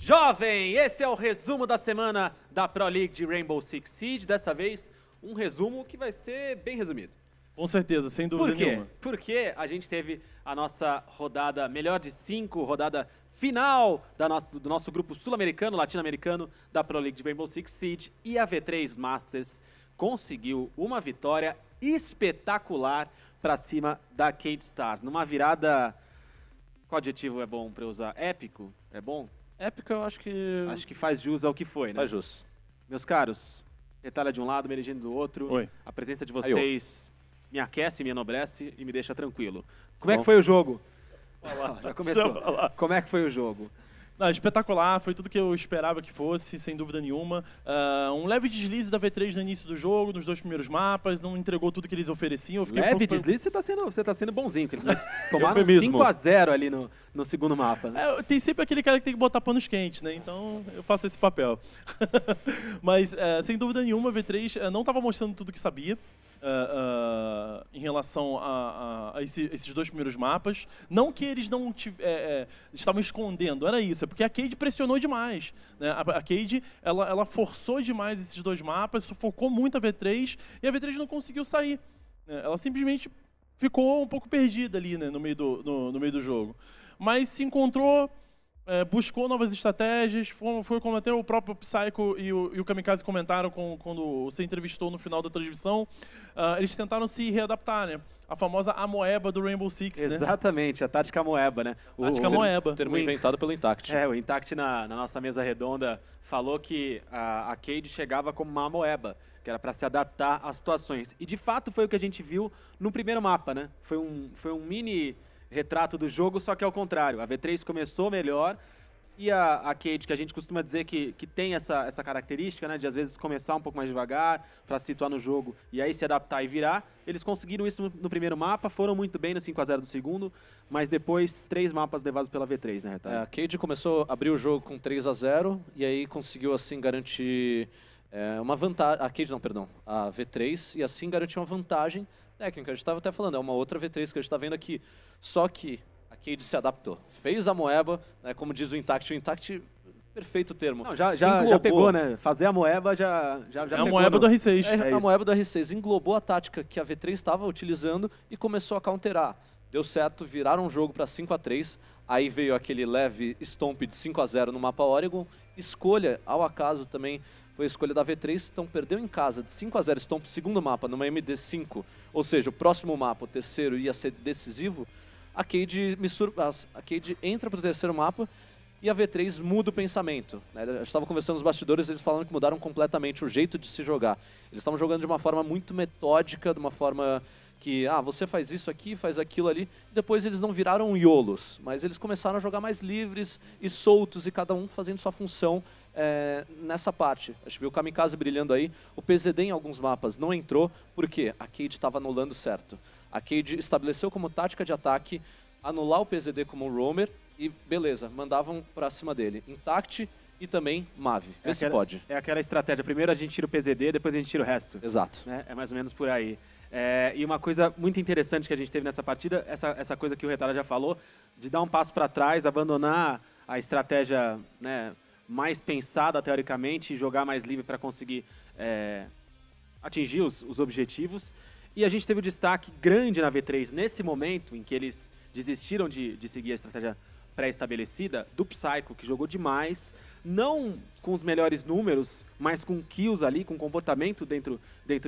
Jovem, esse é o resumo da semana da Pro League de Rainbow Six Siege. Dessa vez, um resumo que vai ser bem resumido. Com certeza, sem dúvida nenhuma. Porque a gente teve a nossa rodada melhor de 5, rodada final do nosso grupo sul-americano, latino-americano da Pro League de Rainbow Six Siege, e a V3 Masters conseguiu uma vitória espetacular para cima da Cade Stars. Numa virada, qual adjetivo é bom para usar? Épico? É bom? Épico, eu acho que... Acho que faz jus ao que foi, né? Faz jus. Meus caros, Retalha de um lado, Merigino do outro. Oi. A presença de vocês me aquece, me enobrece e me deixa tranquilo. Como é Bom. que foi o jogo? Olá. Já começou. Olá. Como é que foi o jogo? Não, espetacular, foi tudo que eu esperava que fosse, sem dúvida nenhuma. Um leve deslize da V3 no início do jogo, nos 2 primeiros mapas, não entregou tudo que eles ofereciam. Eu fiquei Leve um pouco... deslize, você tá sendo bonzinho. Que eles tomaram Eufemismo. 5-0 ali no segundo mapa. Né? Tem sempre aquele cara que tem que botar panos quentes, né? Então eu faço esse papel. Mas, sem dúvida nenhuma, a V3 não estava mostrando tudo que sabia. Em relação a esses 2 primeiros mapas. Não que eles não estavam escondendo, era isso. É porque a Cade pressionou demais. Né? A Cade, ela forçou demais esses 2 mapas, sufocou muito a V3 e a V3 não conseguiu sair. Né? Ela simplesmente ficou um pouco perdida ali, né, no meio do jogo. Mas se encontrou, buscou novas estratégias, foi como até o próprio Psycho e o Kamikaze comentaram quando você entrevistou no final da transmissão. Eles tentaram se readaptar, né? A famosa Amoeba do Rainbow Six, né? Exatamente, a tática Amoeba, né? Tática Moeba. Termo inventado pelo Intact. O Intact na nossa mesa redonda falou que a Cade chegava como uma Amoeba, que era para se adaptar às situações. E de fato foi o que a gente viu no primeiro mapa, né? Foi um mini retrato do jogo, só que ao contrário. A V3 começou melhor e a Cade, que a gente costuma dizer que tem essa característica, né, de às vezes começar um pouco mais devagar para se situar no jogo e aí se adaptar e virar. Eles conseguiram isso no primeiro mapa, foram muito bem no 5-0 do segundo, mas depois 3 mapas levados pela V3, né, Retalho? A Cade começou a abrir o jogo com 3-0 e aí conseguiu assim garantir uma vantagem. A Cade não, perdão. A V3 e assim garantiu uma vantagem técnica. A gente estava até falando, é uma outra V3 que a gente está vendo aqui. Só que a Cade se adaptou. Fez a Moeba, né, como diz o Intact, perfeito termo. Não, já pegou, né? Fazer a Moeba já É a pegou Moeba do R6. É A isso. Moeba do R6 englobou a tática que a V3 estava utilizando e começou a counterar. Deu certo, viraram o jogo para 5-3. Aí veio aquele leve stomp de 5-0 no mapa Oregon. Escolha, ao acaso também, foi a escolha da V3. Então perdeu em casa de 5-0 stomp, segundo mapa, numa MD5. Ou seja, o próximo mapa, o terceiro, ia ser decisivo. A Cade entra para o terceiro mapa e a V3 muda o pensamento. Né? Eu estava conversando nos bastidores, eles falaram que mudaram completamente o jeito de se jogar. Eles estavam jogando de uma forma muito metódica, de uma forma que, você faz isso aqui, faz aquilo ali. Depois eles não viraram iolos, mas eles começaram a jogar mais livres e soltos e cada um fazendo sua função nessa parte. A gente viu o Kamikaze brilhando aí. O PZD em alguns mapas não entrou, porque a Cade estava anulando certo. A Cade estabeleceu como tática de ataque anular o PZD como roamer e beleza, mandavam pra cima dele. Intact e também Mavi. Vê se pode. É aquela estratégia. Primeiro a gente tira o PZD, depois a gente tira o resto. Exato. Né? É mais ou menos por aí. E uma coisa muito interessante que a gente teve nessa partida, essa coisa que o Retalha já falou, de dar um passo para trás, abandonar a estratégia, né, mais pensada teoricamente e jogar mais livre para conseguir atingir os objetivos. E a gente teve um destaque grande na V3 nesse momento em que eles desistiram de seguir a estratégia pré-estabelecida do Psycho, que jogou demais, não com os melhores números, mas com kills ali, com comportamento dentro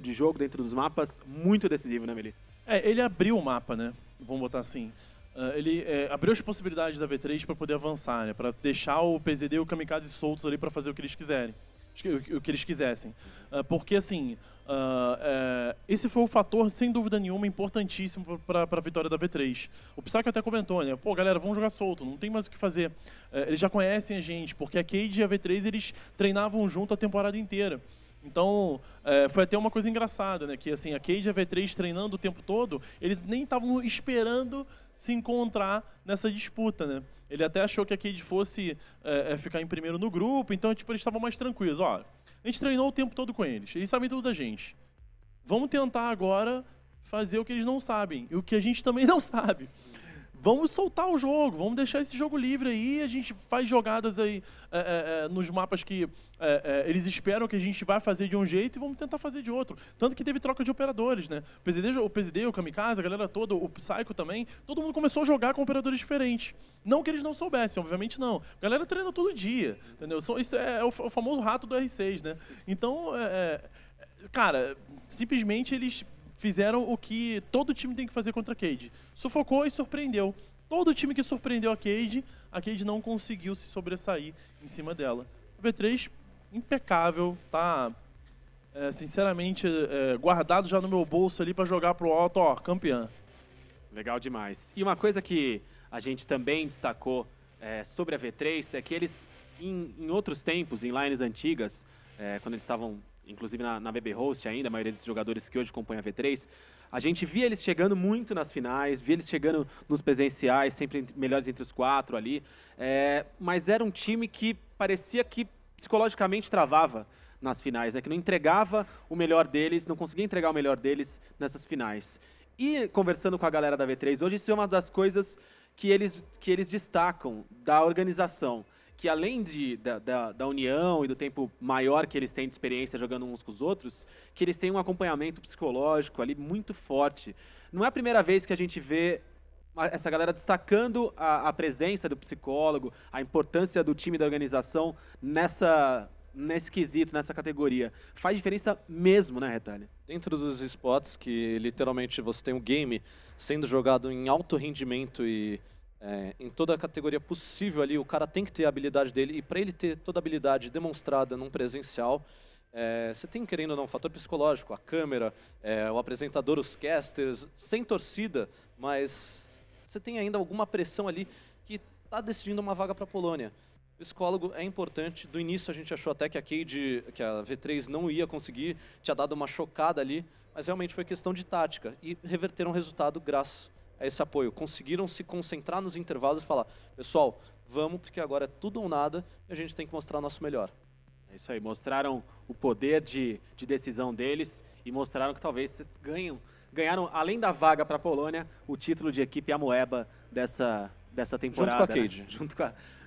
de jogo, dentro dos mapas, muito decisivo, né, Meli? Ele abriu o mapa, né? Vamos botar assim. Ele abriu as possibilidades da V3 para poder avançar, né? Para deixar o PZD e o Kamikaze soltos ali para fazer o que eles quiserem. O que eles quisessem. Porque, assim, esse foi o fator, sem dúvida nenhuma, importantíssimo para a vitória da V3. O Psycho até comentou, né? Pô, galera, vamos jogar solto, não tem mais o que fazer. Eles já conhecem a gente, porque a Cade e a V3, eles treinavam junto a temporada inteira. Então, foi até uma coisa engraçada, né? Que, assim, a Cade e a V3 treinando o tempo todo, eles nem estavam esperando se encontrar nessa disputa, né? Ele até achou que a Cade fosse ficar em primeiro no grupo, então, tipo, eles estavam mais tranquilos. Ó, a gente treinou o tempo todo com eles sabem tudo da gente. Vamos tentar agora fazer o que eles não sabem, e o que a gente também não sabe. vamos soltar o jogo, vamos deixar esse jogo livre aí, a gente faz jogadas aí nos mapas que eles esperam que a gente vai fazer de um jeito e vamos tentar fazer de outro. Tanto que teve troca de operadores, né? O PZD, o Kamikaze, a galera toda, o Psycho também, todo mundo começou a jogar com operadores diferentes. Não que eles não soubessem, obviamente não. A galera treina todo dia, entendeu? Isso é o famoso rato do R6, né? Então, cara, simplesmente eles fizeram o que todo time tem que fazer contra a Cade. Sufocou e surpreendeu. Todo time que surpreendeu a Cade não conseguiu se sobressair em cima dela. O V3, impecável, tá, sinceramente, guardado já no meu bolso ali pra jogar pro alto, ó, campeã. Legal demais. E uma coisa que a gente também destacou sobre a V3 é que eles, em outros tempos, em lines antigas, quando eles estavam inclusive na BB Host ainda, a maioria desses jogadores que hoje acompanham a V3, a gente via eles chegando muito nas finais, via eles chegando nos presenciais, sempre melhores entre os 4 ali, mas era um time que parecia que psicologicamente travava nas finais, né? Que não entregava o melhor deles, não conseguia entregar o melhor deles nessas finais. E conversando com a galera da V3 hoje, isso é uma das coisas que eles destacam da organização, que além da união e do tempo maior que eles têm de experiência jogando uns com os outros, que eles têm um acompanhamento psicológico ali muito forte. Não é a primeira vez que a gente vê essa galera destacando a presença do psicólogo, a importância do time da organização nesse quesito, nessa categoria. Faz diferença mesmo, né, Retalha? Dentro dos spots, que literalmente você tem um game sendo jogado em alto rendimento e em toda a categoria possível ali, o cara tem que ter a habilidade dele, e para ele ter toda a habilidade demonstrada num presencial, você tem, querendo ou não, um fator psicológico, a câmera, o apresentador, os casters, sem torcida, mas você tem ainda alguma pressão ali que está decidindo uma vaga para a Polônia. O psicólogo é importante. Do início a gente achou até que a V3 não ia conseguir, tinha dado uma chocada ali, mas realmente foi questão de tática, e reverteram o resultado graças a esse apoio. Conseguiram se concentrar nos intervalos e falar, pessoal, vamos, porque agora é tudo ou nada e a gente tem que mostrar o nosso melhor. É isso aí, mostraram o poder de decisão deles e mostraram que talvez ganharam, além da vaga para a Polônia, o título de equipe Amoeba dessa temporada. Junto com a Cade. Né?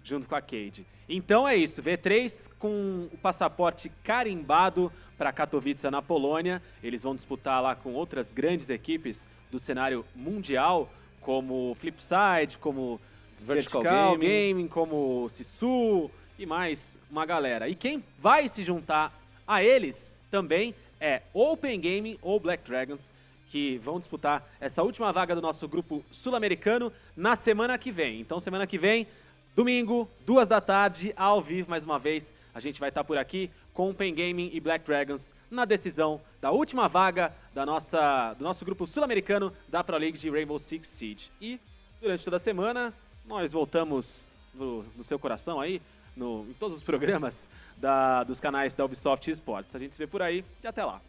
Junto com a Cade. Então é isso, V3 com o passaporte carimbado para Katowice, na Polônia. Eles vão disputar lá com outras grandes equipes do cenário mundial, como Flipside, como Vertical Gaming, como Sisu e mais uma galera. E quem vai se juntar a eles também é Open Gaming ou Black Dragons, que vão disputar essa última vaga do nosso grupo sul-americano na semana que vem. Então, semana que vem, domingo, 2 da tarde, ao vivo, mais uma vez, a gente vai estar por aqui com Open Gaming e Black Dragons na decisão da última vaga do nosso grupo sul-americano da Pro League de Rainbow Six Siege. E, durante toda a semana, nós voltamos no seu coração aí, em todos os programas dos canais da Ubisoft Esports. A gente se vê por aí e até lá.